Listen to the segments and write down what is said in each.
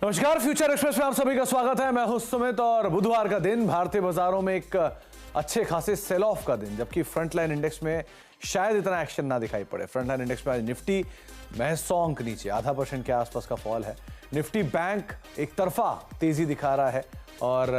नमस्कार, future express में आप सभी का स्वागत है। मैं हूं सुमित और बुधवार का दिन भारतीय बाजारों में एक अच्छे खासे सेल ऑफ का दिन, जबकि फ्रंटलाइन इंडेक्स में शायद इतना एक्शन ना दिखाई पड़े। फ्रंटलाइन इंडेक्स में आज निफ्टी महज 100 अंक नीचे, आधा % के आसपास का फॉल है। निफ्टी बैंक एक तरफा तेजी दिखा रहा है और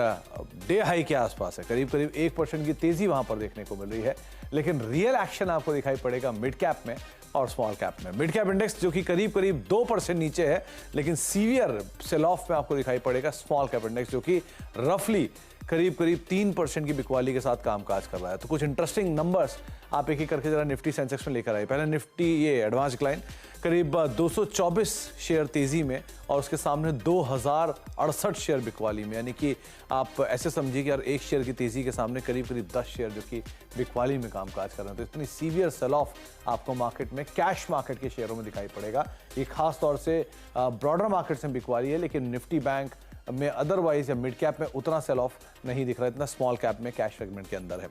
डे हाई के आसपास है, करीब करीब 1% की तेजी वहां पर देखने को मिल रही है। लेकिन रियल एक्शन आपको दिखाई पड़ेगा मिड कैप में और स्मॉल कैप में। मिड कैप इंडेक्स जो कि करीब करीब 2% नीचे है, लेकिन सीवियर सेल ऑफ में आपको दिखाई पड़ेगा स्मॉल कैप इंडेक्स, जो कि रफली करीब करीब 3% की बिकवाली के साथ कामकाज कर रहा है। तो कुछ इंटरेस्टिंग नंबर्स आप एक एक करके जरा निफ्टी सेंसेक्स में लेकर आए। पहले निफ्टी ये एडवांस डिक्लाइन करीब 224 शेयर तेजी में और उसके सामने 2068 शेयर बिकवाली में, यानी कि आप ऐसे समझिए कि यार एक शेयर की तेजी के सामने करीब करीब 10 शेयर जो कि बिकवाली में कामकाज कर रहे हैं। तो इतनी सीवियर सेल ऑफ आपको मार्केट में, कैश मार्केट के शेयरों में दिखाई पड़ेगा। ये खास तौर से ब्रॉडर मार्केट से बिकवाली है, लेकिन निफ्टी बैंक में अदरवाइज या मिड कैप में उतना सेल ऑफ नहीं दिख रहा है, इतना स्मॉल कैप में कैश सेगमेंट के अंदर है।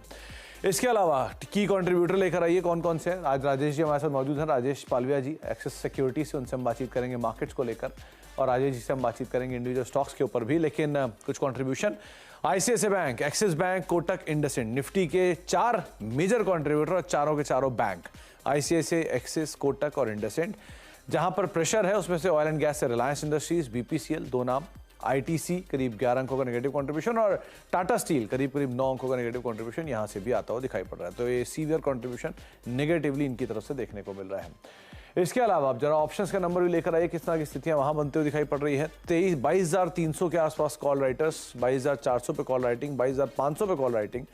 इसके अलावा की कंट्रीब्यूटर लेकर आइए कौन कौन से हैं। आज राजेश जी हमारे साथ मौजूद हैं, राजेश पालविया जी एक्सिस सिक्योरिटी से, उनसे हम बातचीत करेंगे मार्केट्स को लेकर, और राजेश जी से हम बातचीत करेंगे इंडिविजुअल स्टॉक्स के ऊपर भी। लेकिन कुछ contribution ICICI bank, axis bank, Kotak, IndusInd, Nifty के 4 मेजर कंट्रीब्यूटर और चारों के चारों बैंक आईसीआईसीआई, एक्सिस, कोटक और इंडसइंड। जहां पर प्रेशर है उसमें से ऑयल एंड गैस से रिलायंस इंडस्ट्रीज, बीपीसीएल 2 नाम, आईटीसी करीब 11 अंकों का नेगेटिव कंट्रीब्यूशन और टाटा स्टील करीब करीब 9 अंकों का नेगेटिव कंट्रीब्यूशन यहां से भी आता हुआ दिखाई पड़ रहा है। तो ये सीवियर कंट्रीब्यूशन नेगेटिवली इनकी तरफ से देखने को मिल रहा है। इसके अलावा आप जरा ऑप्शंस का नंबर भी लेकर आइए, किस तरह की स्थितियां वहां बनते हुए दिखाई पड़ रही है। 22,300 के आसपास कॉल राइटर्स, 22,400 पे कॉल राइटिंग, 22,500 पे कॉल राइटिंग,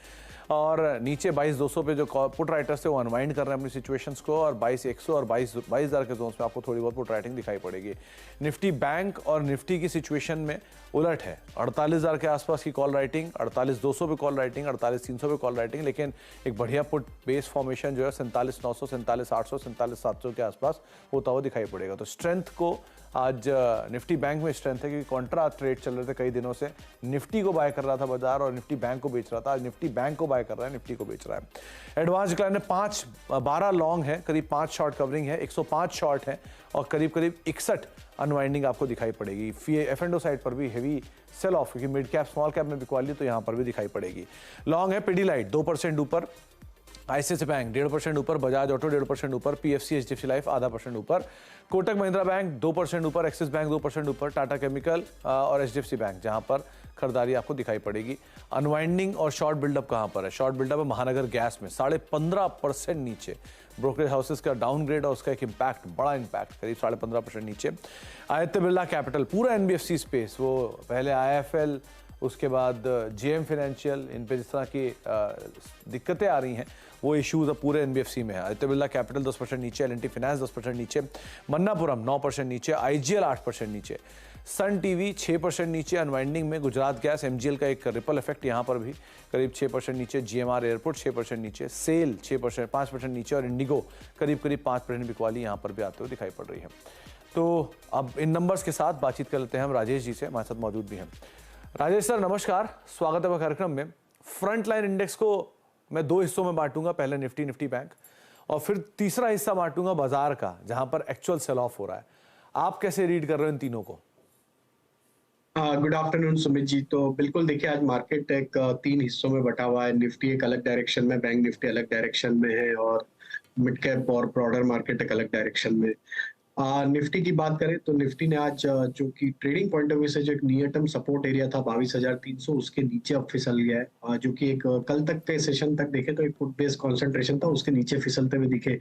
और नीचे 22,200 पे जो पुट राइटर्स थे वो अनवाइंड कर रहे हैं अपनी सिचुएशंस को, और 22,100 और 22,000 के जोन्स में आपको थोड़ी बहुत पुट राइटिंग दिखाई पड़ेगी। निफ्टी बैंक और निफ्टी की सिचुएशन में उलट है, 48,000 के आसपास की कॉल राइटिंग, 48,200 पे कॉल राइटिंग, 48,300 पे कॉल राइटिंग, लेकिन एक बढ़िया पुट बेस फॉर्मेशन जो है 47,900, 47,800, 47,700 के आसपास होता हुआ दिखाई पड़ेगा। तो स्ट्रेंथ को आज निफ्टी बैंक में स्ट्रेंथ है, क्योंकि कॉन्ट्रा ट्रेड चल रहे थे कई दिनों से। निफ्टी को बाय कर रहा था बाजार और निफ्टी बैंक को बेच रहा था, आज निफ्टी बैंक को बाय कर रहा है, निफ्टी को बेच रहा है। एडवांस डिक्लाइन में 12 लॉन्ग है, करीब 5 शॉर्ट कवरिंग है, 105 शॉर्ट है और करीब करीब 61 अनवाइंडिंग आपको दिखाई पड़ेगी। F&O साइड पर भी हेवी सेल ऑफ, क्योंकि मिड कैप स्मॉल कैप में बिकवाली तो यहाँ पर भी दिखाई पड़ेगी। लॉन्ग है पिडीलाइट 2% ऊपर, आईसीआईसीआई बैंक 1.5% ऊपर, बजाज ऑटो 1.5% ऊपर, पीएफसी एचडीएफसी लाइफ 0.5% ऊपर, कोटक महिंद्रा बैंक 2% ऊपर, एक्सिस बैंक 2% ऊपर, टाटा केमिकल और एचडीएफसी बैंक जहां पर खरीदारी आपको दिखाई पड़ेगी। अनवाइंडिंग और शॉर्ट बिल्डअप कहां पर है? शॉर्ट बिल्डअप है महानगर गैस में 15.5% नीचे, ब्रोकरेज हाउसेस का डाउनग्रेड और उसका एक इम्पैक्ट, बड़ा इम्पैक्ट, करीब 15.5% नीचे। आदित्य बिरला कैपिटल पूरा एनबीएफसी स्पेस, वो पहले आईएफएल, उसके बाद जेएम फाइनेंशियल, इन पे जिस तरह की दिक्कतें आ रही हैं वो इश्यूज अब पूरे एनबीएफसी में है। आदित्य बिरला कैपिटल 10% नीचे, एल&टी फाइनेंस 10% नीचे, मन्नापुरम 9% नीचे, आईजीएल 8% नीचे, सन टीवी 6% नीचे। अनवाइंडिंग में गुजरात गैस, एमजीएल का एक रिपल इफेक्ट यहाँ पर भी करीब 6% नीचे, जीएमआर एयरपोर्ट 6% नीचे, सेल 5% नीचे और इंडिगो करीब करीब 5% बिकवाली यहाँ पर भी आते हुए दिखाई पड़ रही है। तो अब इन नंबर्स के साथ बातचीत कर लेते हैं हम राजेश जी से, हमारे साथ मौजूद भी हैं। राजेश सर नमस्कार, स्वागत है कार्यक्रम में। फ्रंट लाइन इंडेक्स को मैं 2 हिस्सों में बांटूंगा, पहले निफ्टी बैंक, और फिर तीसरा हिस्सा बांटूंगा बाजार का, जहां पर एक्चुअल सेल ऑफ हो रहा है। आप कैसे रीड कर रहे हो इन तीनों को? Good afternoon Sumit ji. तो बिल्कुल देखिए, आज मार्केट एक 3 हिस्सों में बटा हुआ है। निफ्टी एक अलग डायरेक्शन में, बैंक निफ्टी अलग डायरेक्शन में है, और मिड कैप और ब्रॉडर मार्केट एक अलग डायरेक्शन में। निफ्टी की बात करें तो निफ्टी ने आज जो कि ट्रेडिंग पॉइंट ऑफ व्यू से जो एक नियर टर्म सपोर्ट एरिया था 22,300, उसके नीचे अब फिसल गया है। जो कि एक कल तक के सेशन तक देखे तो एक फुट बेस्ड कॉन्सेंट्रेशन था, उसके नीचे फिसलते हुए दिखे।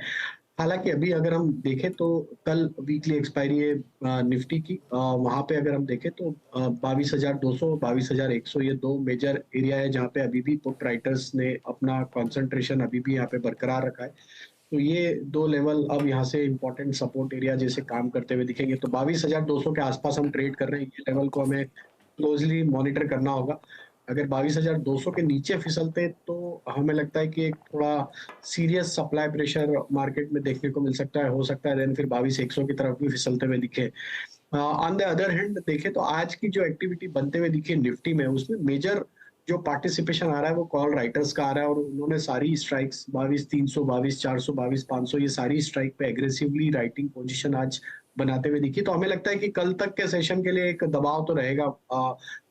हालांकि अभी अगर हम देखें तो कल वीकली एक्सपायरी है निफ्टी की, वहां पे अगर हम देखें तो 22,200, 22,100 ये 2 मेजर एरिया है जहां पे अभी भी पुट राइटर्स ने अपना कॉन्सेंट्रेशन अभी भी यहाँ पे बरकरार रखा है। तो ये 2 लेवल अब यहाँ से इंपॉर्टेंट सपोर्ट एरिया जैसे काम करते हुए दिखेंगे। तो 22,200 के आसपास हम ट्रेड कर रहे हैं, ये लेवल को हमें क्लोजली मॉनिटर करना होगा। अगर 22,200 के नीचे फिसलते तो हमें लगता है कि एक थोड़ा सीरियस सप्लाई प्रेशर मार्केट में देखने को मिल सकता है, हो सकता है देन फिर 22,100 की तरफ भी फिसलते हुए दिखे। ऑन द अदर हैंड देखें तो आज की जो एक्टिविटी बनते हुए दिखे निफ्टी में, उसमें मेजर जो पार्टिसिपेशन आ रहा है वो कॉल राइटर्स का आ रहा है, और उन्होंने सारी स्ट्राइक्स 22,300, 22,400, 22,500 ये सारी स्ट्राइक पे एग्रेसिवली राइटिंग पोजीशन आज बनाते हुए दिखी। तो हमें लगता है कि कल तक के सेशन के लिए एक दबाव तो रहेगा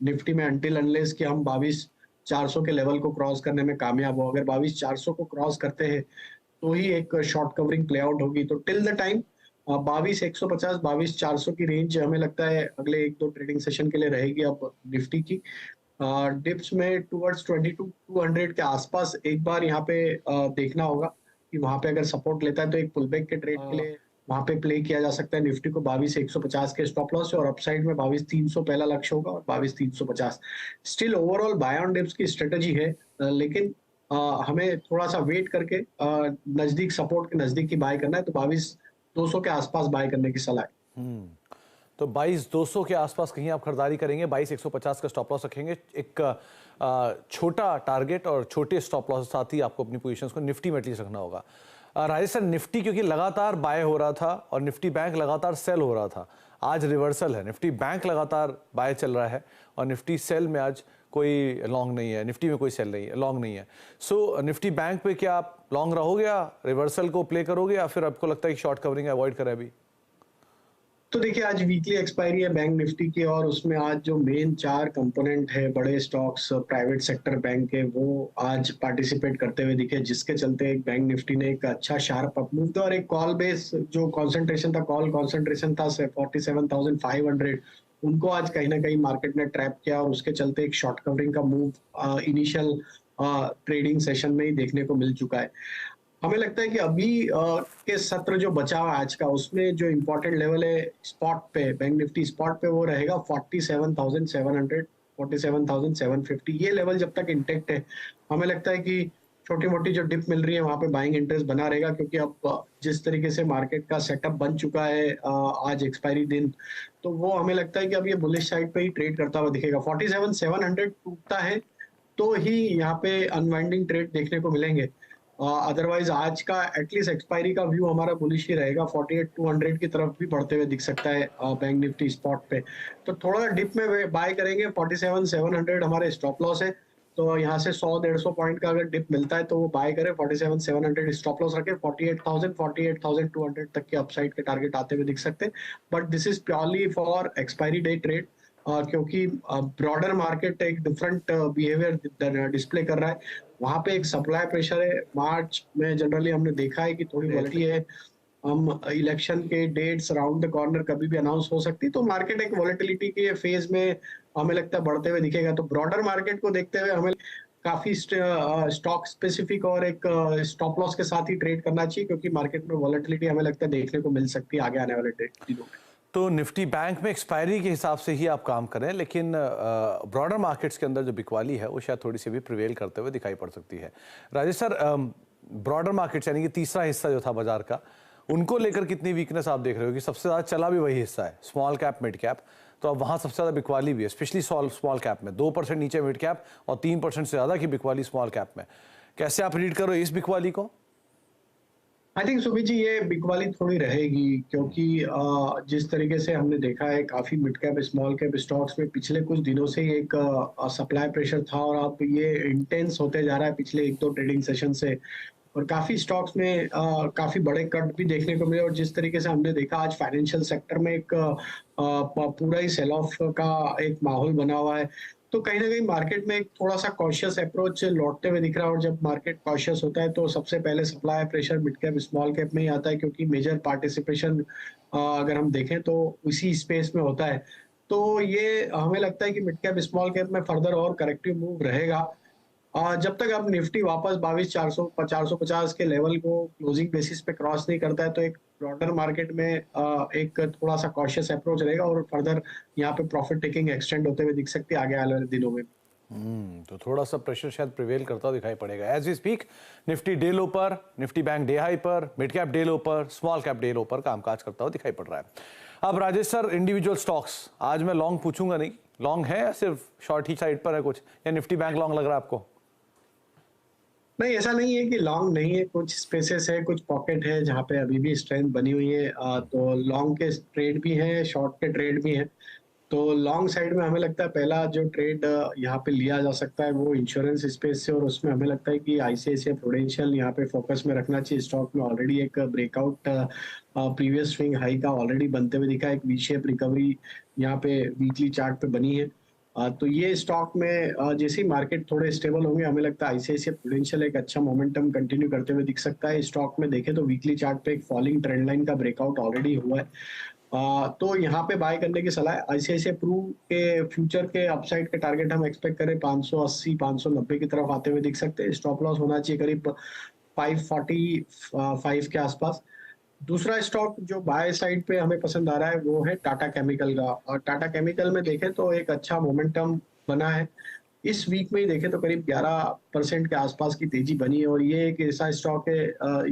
निफ्टी में, अनटिल अनलेस कि हम 22,400 के लेवल को क्रॉस करने में कामयाब हो। अगर 22,400 को क्रॉस करते हैं तो ही एक शॉर्ट कवरिंग प्ले आउट होगी। तो टिल द टाइम 22,150 22,400 की रेंज हमें लगता है अगले एक दो ट्रेडिंग सेशन के लिए रहेगी अब निफ्टी की। डिप्स में टुवर्ड्स 22,200 के आसपास एक बार यहाँ पे देखना होगा कि वहां पे अगर सपोर्ट लेता है तो एक पुलबैक के ट्रेड के लिए वहां पे प्ले किया जा सकता है निफ्टी को 22,150 के स्टॉप लॉस से, और अपसाइड में 22,300 पहला लक्ष्य होगा और 22,350। Still overall buy on dips की स्ट्रेटजी है, लेकिन हमें थोड़ा सा वेट करके नजदीक सपोर्ट के नजदीक की बाय करना है, तो 22,200 के आसपास बाय करने की सलाह है। तो 22,200 के आसपास कहीं आप खरीदारी करेंगे, 22,150 का स्टॉप लॉस रखेंगे, एक छोटा टारगेट और छोटे स्टॉप लॉस के साथ ही आपको अपनी पोजीशंस को निफ्टी में एटलीस्ट रखना होगा। राजेश सर, निफ्टी क्योंकि लगातार बाय हो रहा था और निफ्टी बैंक लगातार सेल हो रहा था, आज रिवर्सल है, निफ्टी बैंक लगातार बाय चल रहा है और निफ्टी सेल में आज कोई लॉन्ग नहीं है, निफ्टी में कोई सेल नहीं है, लॉन्ग नहीं है। सो निफ्टी बैंक पे क्या आप लॉन्ग रहोगे या रिवर्सल को प्ले करोगे, या फिर आपको लगता है कि शॉर्ट कवरिंग अवॉइड करें अभी? तो देखिए, आज वीकली एक्सपायरी है बैंक निफ्टी की, और उसमें आज जो मेन 4 कंपोनेंट है बड़े स्टॉक्स प्राइवेट सेक्टर बैंक के, वो आज पार्टिसिपेट करते हुए दिखे, जिसके चलते एक बैंक निफ्टी ने एक अच्छा शार्प अप मूव था, और एक कॉल बेस जो कॉन्सेंट्रेशन था, कॉल कॉन्सेंट्रेशन था 47,500, उनको आज कहीं ना कहीं मार्केट ने ट्रैप किया, और उसके चलते एक शॉर्ट कवरिंग का मूव इनिशियल ट्रेडिंग सेशन में ही देखने को मिल चुका है। हमें लगता है कि अभी के सत्र जो बचा हुआ आज का, उसमें जो इम्पोर्टेंट लेवल है स्पॉट पे, बैंक निफ्टी स्पॉट पे, वो रहेगा 47,700 47,750। ये लेवल जब तक इंटेक्ट है, हमें लगता है कि छोटी मोटी जो डिप मिल रही है वहां पे बाइंग इंटरेस्ट बना रहेगा, क्योंकि अब जिस तरीके से मार्केट का सेटअप बन चुका है आज एक्सपायरी दिन, तो वो हमें लगता है कि अब ये बुलिश साइड पे ही ट्रेड करता हुआ दिखेगा। 47,700 टूटता है तो ही यहाँ पे अनवाइंडिंग ट्रेड देखने को मिलेंगे, अदरवाइज आज का एटलीस्ट एक्सपायरी का व्यू हमारा बुलिश ही रहेगा। 48,200 की तरफ भी बढ़ते हुए दिख सकता है बैंक निफ्टी स्पॉट पे। तो थोड़ा डिप में बाय करेंगे, 47,700 हमारे स्टॉप लॉस है, तो यहाँ से 100-150 पॉइंट का अगर डिप मिलता है तो वो बाय करें, 47,700 स्टॉप लॉस रखे, 48,200 तक के अपसाइड के टारगेट आते हुए दिख सकते हैं। But this is purely for expiry day trade, क्योंकि ब्रॉडर मार्केट एक डिफरेंट बिहेवियर डिस्प्ले कर रहा है। वहां पे एक सप्लाई प्रेशर है, मार्च में जनरली हमने देखा है कि थोड़ी वॉलेटिलिटी है, हम इलेक्शन के डेट्स अराउंड द कॉर्नर कभी भी अनाउंस हो सकती है, तो मार्केट एक वॉलेटिलिटी के फेज में हमें लगता है बढ़ते हुए दिखेगा। तो ब्रॉडर मार्केट को देखते हुए हमें काफी स्टॉक स्पेसिफिक और एक स्टॉप लॉस के साथ ही ट्रेड करना चाहिए, क्योंकि मार्केट में वॉलेटिलिटी हमें लगता है देखने को मिल सकती है आगे आने वाले दिनों में। तो निफ्टी बैंक में एक्सपायरी के हिसाब से ही आप काम करें, लेकिन ब्रॉडर मार्केट्स के अंदर जो बिकवाली है वो शायद थोड़ी सी भी प्रिवेल करते हुए दिखाई पड़ सकती है। राजेश सर, ब्रॉडर मार्केट्स यानी कि तीसरा हिस्सा जो था बाजार का, उनको लेकर कितनी वीकनेस आप देख रहे हो? कि सबसे ज़्यादा चला भी वही हिस्सा है, स्मॉल कैप मिड कैप, तो अब वहाँ सबसे ज़्यादा बिकवाली भी है, स्पेशली स्मॉल कैप में 2% नीचे मिड कैप और 3% से ज़्यादा की बिकवाली स्मॉल कैप में। कैसे आप रीड करो इस बिकवाली को? आई थिंक सुबीर जी, ये बिकवाली थोड़ी रहेगी, क्योंकि जिस तरीके से हमने देखा है काफी mid cap small cap stocks में पिछले कुछ दिनों से ही एक सप्लाई प्रेशर था, और अब ये इंटेंस होते जा रहा है पिछले एक दो ट्रेडिंग सेशन से, और काफी स्टॉक्स में काफी बड़े कट भी देखने को मिले। और जिस तरीके से हमने देखा आज फाइनेंशियल सेक्टर में एक पूरा ही सेल ऑफ का एक माहौल बना हुआ है, तो कहीं ना कहीं मार्केट में एक थोड़ा सा कॉशियस अप्रोच लौटते हुए दिख रहा है। और जब मार्केट कॉशियस होता है तो सबसे पहले supply pressure mid cap small cap में ही आता है, क्योंकि मेजर पार्टिसिपेशन अगर हम देखें तो इसी स्पेस में होता है। तो ये हमें लगता है कि मिड कैप स्मॉल कैप में फर्दर और करेक्टिव मूव रहेगा, जब तक अब निफ्टी वापस 22,450 के लेवल को क्लोजिंग बेसिस पे क्रॉस नहीं करता है, तो एक ब्रॉडर मार्केट में एक थोड़ा सा कॉशियस अप्रोच रहेगा, और फर्दर यहाँ पे प्रॉफिट टेकिंग एक्सटेंड होते हुए दिख सकती है आगे आने वाले दिनों में। तो थोड़ा सा प्रेशर शायद प्रिवेल करता हुआ दिखाई पड़ेगा। As we speak Nifty day low पर, निफ्टी बैंक डे हाई पर, मिड कैप डे लो पर, स्मॉल कैप डे लो पर कामकाज करता हुआ दिखाई पड़ रहा है। अब राजेश सर, इंडिविजुअल स्टॉक्स, आज मैं लॉन्ग पूछूंगा नहीं, लॉन्ग है या सिर्फ शॉर्ट ही साइड पर है कुछ, या निफ्टी बैंक लॉन्ग लग रहा है आपको? नहीं, ऐसा नहीं है कि लॉन्ग नहीं है, कुछ स्पेसेस है, कुछ पॉकेट है जहाँ पे अभी भी स्ट्रेंथ बनी हुई है, तो लॉन्ग के ट्रेड भी है, शॉर्ट के ट्रेड भी है। तो लॉन्ग साइड में हमें लगता है पहला जो ट्रेड यहाँ पे लिया जा सकता है वो इंश्योरेंस स्पेस से, और उसमें हमें लगता है कि आईसीआईसीआई प्रूडेंशियल यहाँ पे फोकस में रखना चाहिए। स्टॉक में ऑलरेडी एक ब्रेकआउट प्रीवियस स्विंग हाई का ऑलरेडी बनते हुए दिखा है, एक वी शेप रिकवरी यहाँ पे वीकली चार्ट पे बनी है। तो ये स्टॉक में जैसे ही मार्केट थोड़े स्टेबल होंगे हमें लगता है आईसीआईसीआई प्रूडेंशियल एक अच्छा मोमेंटम कंटिन्यू करते हुए दिख सकता है। स्टॉक में देखें तो वीकली चार्ट पे एक फॉलिंग ट्रेंड लाइन का ब्रेकआउट ऑलरेडी हुआ है। तो यहाँ पे बाय करने की सलाह है। आईसीआईसीआई प्रू के फ्यूचर के अपसाइड के टारगेट हम एक्सपेक्ट करें 580 590 की तरफ आते हुए दिख सकते हैं। स्टॉप लॉस होना चाहिए करीब 545 के आसपास। दूसरा स्टॉक जो बाय साइड पे हमें पसंद आ रहा है वो है टाटा केमिकल का, और टाटा केमिकल में देखें तो एक अच्छा मोमेंटम बना है। इस वीक में ही देखें तो करीब 11% के आसपास की तेजी बनी है, और ये एक ऐसा स्टॉक है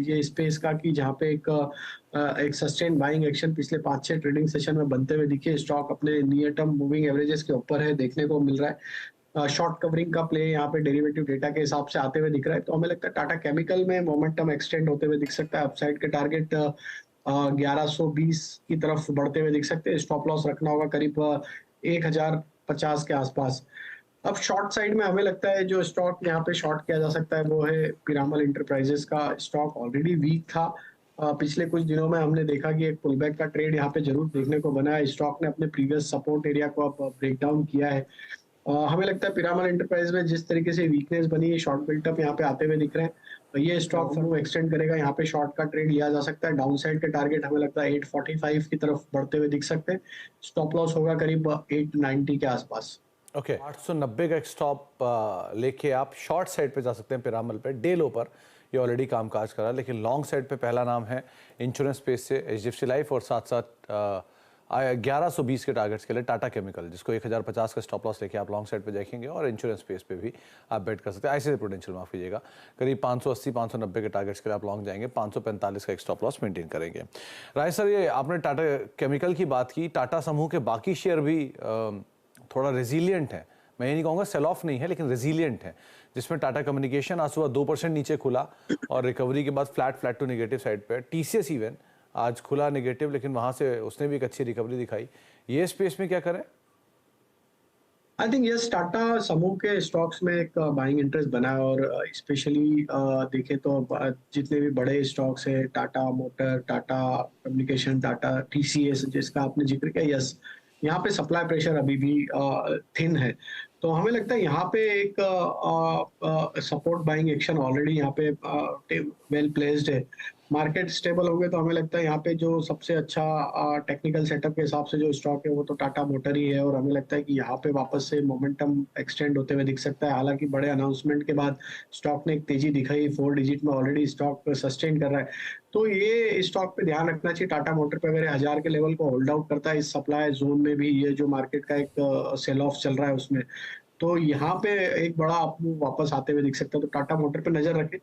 ये स्पेस का कि जहाँ पे एक सस्टेन बाइंग एक्शन पिछले 5-6 ट्रेडिंग सेशन में बनते हुए दिखे। स्टॉक अपने नियर टर्म मूविंग एवरेजेस के ऊपर है, देखने को मिल रहा है। शॉर्ट कवरिंग का प्ले यहाँ पे डेरिवेटिव डेटा के हिसाब से आते हुए दिख रहा है। तो हमें लगता है टाटा केमिकल में मोमेंटम एक्सटेंड होते हुए दिख सकता है। अपसाइड के टारगेट 1120 की तरफ बढ़ते हुए दिख सकते हैं। स्टॉप लॉस रखना होगा करीब 1050 के आसपास। अब शॉर्ट साइड में हमें लगता है जो स्टॉक यहाँ पे शॉर्ट किया जा सकता है वो है पिरामल इंटरप्राइजेस का। स्टॉक ऑलरेडी वीक था, पिछले कुछ दिनों में हमने देखा कि एक पुलबैक का ट्रेड यहाँ पे जरूर देखने को बना है। स्टॉक ने अपने प्रीवियस सपोर्ट एरिया को अब ब्रेक डाउन किया है। हमें लगता है पिरामल इंटरप्राइज में जिस तरीके से वीकनेस बनी है, शॉर्ट बिल्टअप यहाँ पे आते हुए दिख रहे हैं। ये स्टॉक फर्म एक्सटेंड करेगा, यहाँ पे शॉर्ट का ट्रेड लिया जा सकता है। डाउन साइड के टारगेट हमें लगता है 845 की तरफ बढ़ते हुए दिख सकते हैं। स्टॉप लॉस होगा करीब 890 के आसपास। ओके 890 का एक स्टॉप लेके आप शॉर्ट साइड पे जा सकते हैं पिरामल पे। डे लो पर ये ऑलरेडी कामकाज कर रहा है, लेकिन लॉन्ग साइड पे पहला नाम है इंश्योरेंस स्पेस से एचडीएफसी लाइफ, और साथ साथ 1120 के टारगेट्स के लिए टाटा केमिकल, जिसको 1050 का स्टॉप लॉस लेके आप लॉन्ग साइड पे देखेंगे, और इंश्योरेंस स्पेस पे भी आप बेट कर सकते हैं। आईसीआईसीआई प्रूडेंशियल माफ कीजिएगा, करीब 580 590 के टारगेट्स के लिए आप लॉन्ग जाएंगे, 545 का एक स्टॉप लॉस मेंटेन करेंगे। राय सर, ये आपने टाटा केमिकल की बात की, टाटा समूह के बाकी शेयर भी थोड़ा रेजिलियंट है। मैं ये नहीं कहूँगा सेल ऑफ नहीं है, लेकिन रेजिलियंट है, जिसमें टाटा कम्युनिकेशन आज सुबह 2% नीचे खुला और रिकवरी के बाद फ्लैट टू नेगेटिव साइड पे। टीसीएस इवन आज खुला नेगेटिव, लेकिन वहां से उसने भी एक अच्छी रिकवरी दिखाई। ये स्पेस में क्या करें? आई थिंक यस, टाटा समूह के स्टॉक्स में एक बाइंग इंटरेस्ट बना है, और स्पेशली देखें तो जितने भी बड़े स्टॉक्स है, Tata motor, Tata communication, Tata TCS जिसका आपने जिक्र किया, यस यहाँ पे सप्लाई प्रेशर अभी भी थिन है। तो हमें लगता है यहाँ पे एक सपोर्ट बाइंग एक्शन ऑलरेडी यहाँ पे वेल प्लेस्ड है। मार्केट स्टेबल हो गए तो हमें लगता है यहाँ पे जो सबसे अच्छा टेक्निकल सेटअप के हिसाब से जो स्टॉक है वो तो टाटा मोटर ही है, और हमें लगता है कि यहाँ पे वापस से मोमेंटम एक्सटेंड होते हुए दिख सकता है। हालांकि बड़े अनाउंसमेंट के बाद स्टॉक ने एक तेजी दिखाई, 4 डिजिट में ऑलरेडी स्टॉक सस्टेन कर रहा है। तो ये स्टॉक पे ध्यान रखना चाहिए। टाटा मोटर पे अगर 1000 के लेवल को होल्ड आउट करता है इस सप्लाई जोन में भी, ये जो मार्केट का एक सेल ऑफ चल रहा है उसमें, तो यहाँ पे एक बड़ा अपमूव वापस आते हुए दिख सकता है। तो टाटा मोटर पे नजर रखें।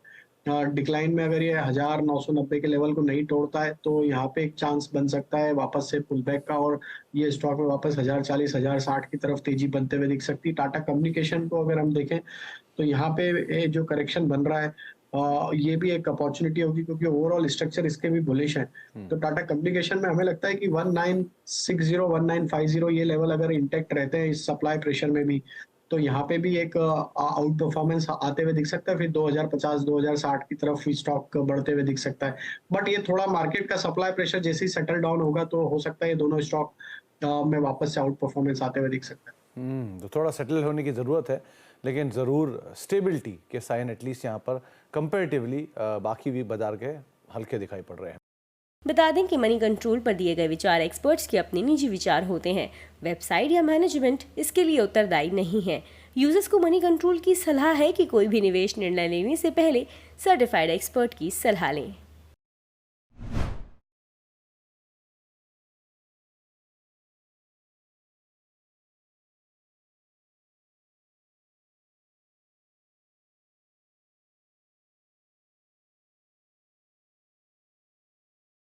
डिक्लाइन में अगर ये 1990 के लेवल को नहीं तोड़ता है तो यहाँ पे एक चांस बन सकता है वापस से पुल बैक का, और ये स्टॉक में वापस 1040 1060 की तरफ तेजी बनते हुए दिख सकती है। टाटा कम्युनिकेशन को अगर हम देखें तो यहाँ पे जो करेक्शन बन रहा है ये भी एक अपॉर्चुनिटी होगी, क्योंकि ओवरऑल स्ट्रक्चर इसके भी बुलिश है। तो टाटा कम्युनिकेशन में हमें लगता है कि 1960 1950 ये लेवल अगर इंटैक्ट रहते हैं इस सप्लाई प्रेशर में भी, तो यहाँ पे भी एक आउट परफॉर्मेंस आते हुए दिख सकता है। फिर 2050 2060 की तरफ स्टॉक बढ़ते हुए दिख सकता है। बट ये थोड़ा मार्केट का सप्लाई प्रेशर जैसे ही सेटल डाउन होगा तो हो सकता है ये दोनों स्टॉक में वापस से आउट परफॉर्मेंस आते हुए दिख सकता है। तो थोड़ा सेटल होने की ज़रूरत है, लेकिन ज़रूर स्टेबिलिटी के साइन एटलीस्ट यहाँ पर कंपैरेटिवली बाकी भी बाजार के हल्के दिखाई पड़ रहे हैं। बता दें कि मनी कंट्रोल पर दिए गए विचार एक्सपर्ट्स के अपने निजी विचार होते हैं। वेबसाइट या मैनेजमेंट इसके लिए उत्तरदायी नहीं है। यूजर्स को मनी कंट्रोल की सलाह है कि कोई भी निवेश निर्णय लेने से पहले सर्टिफाइड एक्सपर्ट की सलाह लें।